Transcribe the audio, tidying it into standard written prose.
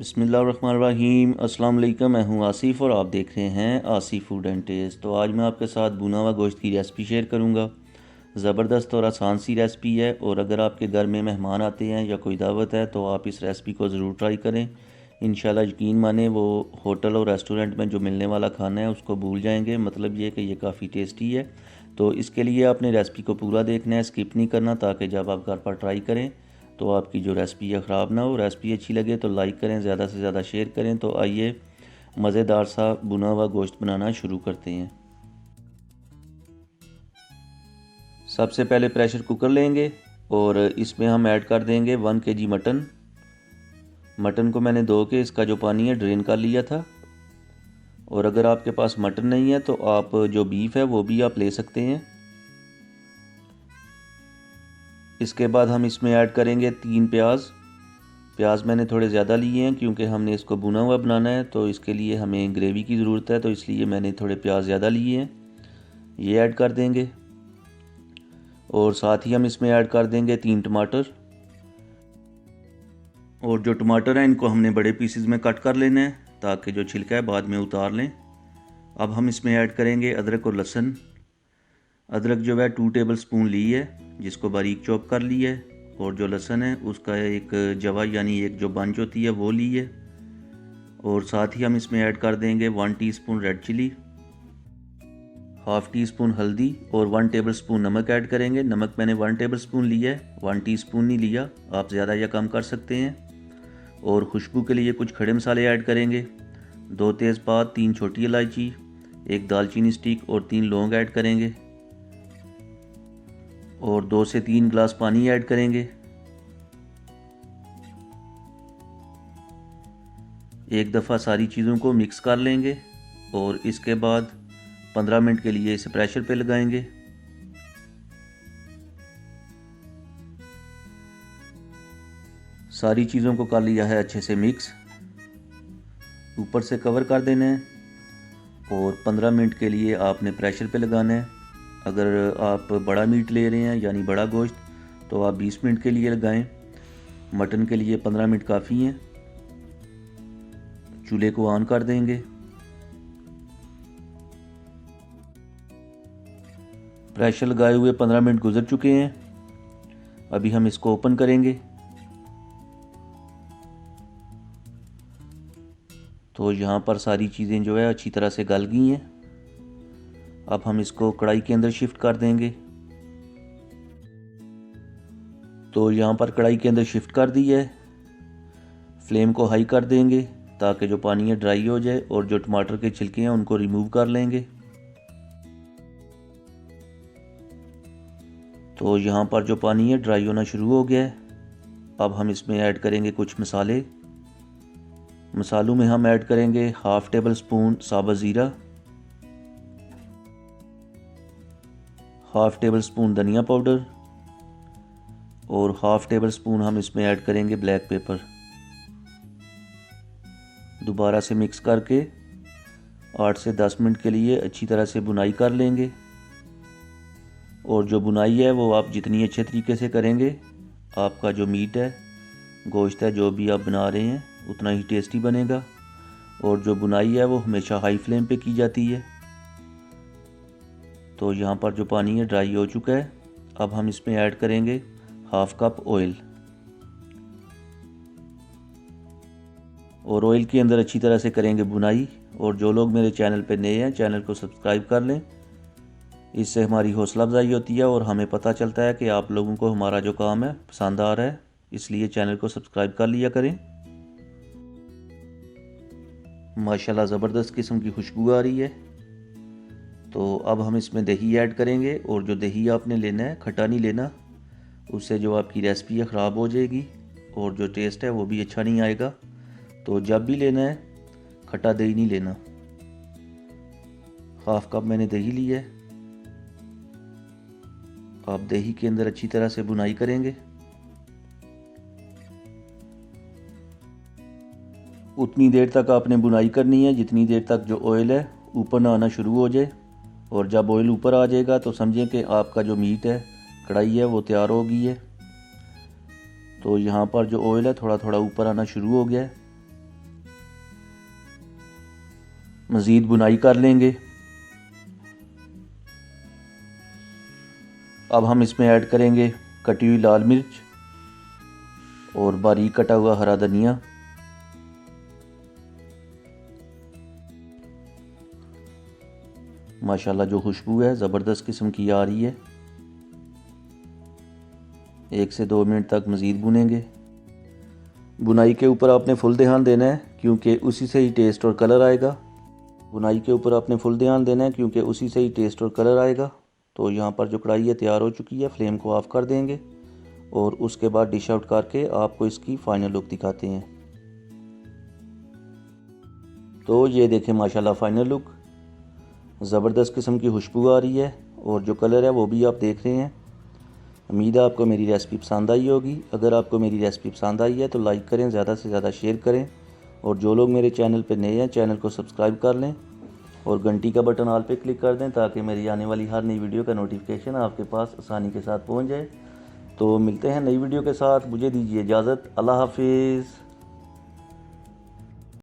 बिस्मिल्लाहिर्रहमानिर्रहीम। अस्सलाम वालेकुम। मैं हूं आसिफ़ और आप देख रहे हैं आसिफ़ फूड एंड टेस्ट। तो आज मैं आपके साथ भुना हुआ गोश्त की रेसिपी शेयर करूंगा। ज़बरदस्त और आसान सी रेसिपी है और अगर आपके घर में मेहमान आते हैं या कोई दावत है तो आप इस रेसिपी को ज़रूर ट्राई करें। इंशाल्लाह यकीन माने वो होटल और रेस्टोरेंट में जो मिलने वाला खाना है उसको भूल जाएंगे। मतलब ये कि ये काफ़ी टेस्टी है। तो इसके लिए आपने रेसिपी को पूरा देखना है, स्किप नहीं करना, ताकि जब आप घर पर ट्राई करें तो आपकी जो रेसिपी है ख़राब ना हो। रेसिपी अच्छी लगे तो लाइक करें, ज़्यादा से ज़्यादा शेयर करें। तो आइए मज़ेदार सा भुना हुआ गोश्त बनाना शुरू करते हैं। सबसे पहले प्रेशर कुकर लेंगे और इसमें हम ऐड कर देंगे 1 kg मटन। मटन को मैंने धो के इसका जो पानी है ड्रेन कर लिया था। और अगर आपके पास मटन नहीं है तो आप जो बीफ है वो भी आप ले सकते हैं। इसके बाद हम इसमें ऐड करेंगे 3 प्याज। प्याज मैंने थोड़े ज़्यादा लिए हैं क्योंकि हमने इसको भुना हुआ बनाना है, तो इसके लिए हमें ग्रेवी की ज़रूरत है, तो इसलिए मैंने थोड़े प्याज ज़्यादा लिए हैं। ये ऐड कर देंगे और साथ ही हम इसमें ऐड कर देंगे 3 टमाटर। और जो टमाटर हैं इनको हमने बड़े पीसेस में कट कर लेना है ताकि जो छिलका है बाद में उतार लें। अब हम इसमें ऐड करेंगे अदरक और लहसुन। अदरक जो है 2 टेबल स्पून ली है, जिसको बारीक चॉप कर लिया है। और जो लहसुन है उसका एक जवा यानी एक जो बंच होती है वो ली है। और साथ ही हम इसमें ऐड कर देंगे 1 teaspoon red chilli, half teaspoon हल्दी और 1 टेबल स्पून नमक ऐड करेंगे। नमक मैंने 1 टेबल स्पून लिया है, 1 टीस्पून नहीं लिया, आप ज़्यादा या कम कर सकते हैं। और खुशबू के लिए कुछ खड़े मसाले ऐड करेंगे। 2 तेज़पात, 3 छोटी इलायची, 1 दालचीनी स्टिक और 3 लौंग ऐड करेंगे। और 2 से 3 गिलास पानी ऐड करेंगे। एक दफ़ा सारी चीज़ों को मिक्स कर लेंगे और इसके बाद 15 मिनट के लिए इसे प्रेशर पे लगाएंगे। सारी चीज़ों को कर लिया है अच्छे से मिक्स। ऊपर से कवर कर देना है और 15 मिनट के लिए आपने प्रेशर पे लगाना है। अगर आप बड़ा मीट ले रहे हैं यानी बड़ा गोश्त तो आप 20 मिनट के लिए लगाएं। मटन के लिए 15 मिनट काफ़ी हैं। चूल्हे को ऑन कर देंगे। प्रेशर लगाए हुए 15 मिनट गुजर चुके हैं। अभी हम इसको ओपन करेंगे तो यहाँ पर सारी चीज़ें जो है अच्छी तरह से गल गई हैं। अब हम इसको कढ़ाई के अंदर शिफ्ट कर देंगे। तो यहाँ पर कढ़ाई के अंदर शिफ्ट कर दी है। फ्लेम को हाई कर देंगे ताकि जो पानी है ड्राई हो जाए और जो टमाटर के छिलके हैं उनको रिमूव कर लेंगे। तो यहाँ पर जो पानी है ड्राई होना शुरू हो गया है। अब हम इसमें ऐड करेंगे कुछ मसाले। मसालों में हम ऐड करेंगे हाफ़ टेबल स्पून साबुत ज़ीरा, हाफ़ टेबल स्पून धनिया पाउडर और हाफ़ टेबल स्पून हम इसमें ऐड करेंगे ब्लैक पेपर। दोबारा से मिक्स करके 8 से 10 मिनट के लिए अच्छी तरह से भुनाई कर लेंगे। और जो भुनाई है वो आप जितनी अच्छे तरीके से करेंगे आपका जो मीट है, गोश्त है, जो भी आप बना रहे हैं उतना ही टेस्टी बनेगा। और जो भुनाई है वो हमेशा हाई फ्लेम पे की जाती है। तो यहाँ पर जो पानी है ड्राई हो चुका है। अब हम इसमें ऐड करेंगे हाफ़ कप ऑयल। और ऑयल के अंदर अच्छी तरह से करेंगे भुनाई। और जो लोग मेरे चैनल पे नए हैं चैनल को सब्सक्राइब कर लें, इससे हमारी हौसला अफजाई होती है और हमें पता चलता है कि आप लोगों को हमारा जो काम है पसंद आ रहा है, इसलिए चैनल को सब्सक्राइब कर लिया करें। माशाल्लाह ज़बरदस्त किस्म की खुशबू आ रही है। तो अब हम इसमें दही ऐड करेंगे। और जो दही आपने लेना है खट्टा नहीं लेना, उससे जो आपकी रेसिपी है ख़राब हो जाएगी और जो टेस्ट है वो भी अच्छा नहीं आएगा। तो जब भी लेना है खट्टा दही नहीं लेना। हाफ़ कप मैंने दही लिया है। आप दही के अंदर अच्छी तरह से भुनाई करेंगे। उतनी देर तक आपने भुनाई करनी है जितनी देर तक जो ऑयल है ऊपर ना आना शुरू हो जाए। और जब ऑयल ऊपर आ जाएगा तो समझें कि आपका जो मीट है, कढ़ाई है, वो तैयार हो गई है। तो यहाँ पर जो ऑयल है थोड़ा थोड़ा ऊपर आना शुरू हो गया है। मज़ीद बुनाई कर लेंगे। अब हम इसमें ऐड करेंगे कटी हुई लाल मिर्च और बारीक कटा हुआ हरा धनिया। माशाल्लाह जो खुशबू है ज़बरदस्त किस्म की आ रही है। 1 से 2 मिनट तक मज़ीद भुनेंगे। बुनाई के ऊपर आपने फुल ध्यान देना है क्योंकि उसी से ही टेस्ट और कलर आएगा। बुनाई के ऊपर आपने फुल ध्यान देना है क्योंकि उसी से ही टेस्ट और कलर आएगा। तो यहाँ पर जो कढ़ाई है तैयार हो चुकी है, फ्लेम को ऑफ़ कर देंगे और उसके बाद डिश आउट करके आपको इसकी फ़ाइनल लुक दिखाते हैं। तो ये देखें माशाल्लाह फ़ाइनल लुक, ज़बरदस्त किस्म की खुशबू आ रही है और जो कलर है वो भी आप देख रहे हैं। उम्मीद है आपको मेरी रेसिपी पसंद आई होगी। अगर आपको मेरी रेसिपी पसंद आई है तो लाइक करें, ज़्यादा से ज़्यादा शेयर करें और जो लोग मेरे चैनल पर नए हैं चैनल को सब्सक्राइब कर लें और घंटी का बटन ऑल पे क्लिक कर दें ताकि मेरी आने वाली हर नई वीडियो का नोटिफिकेशन आपके पास आसानी के साथ पहुंच जाए। तो मिलते हैं नई वीडियो के साथ, मुझे दीजिए इजाज़त। अल्लाह हाफिज़।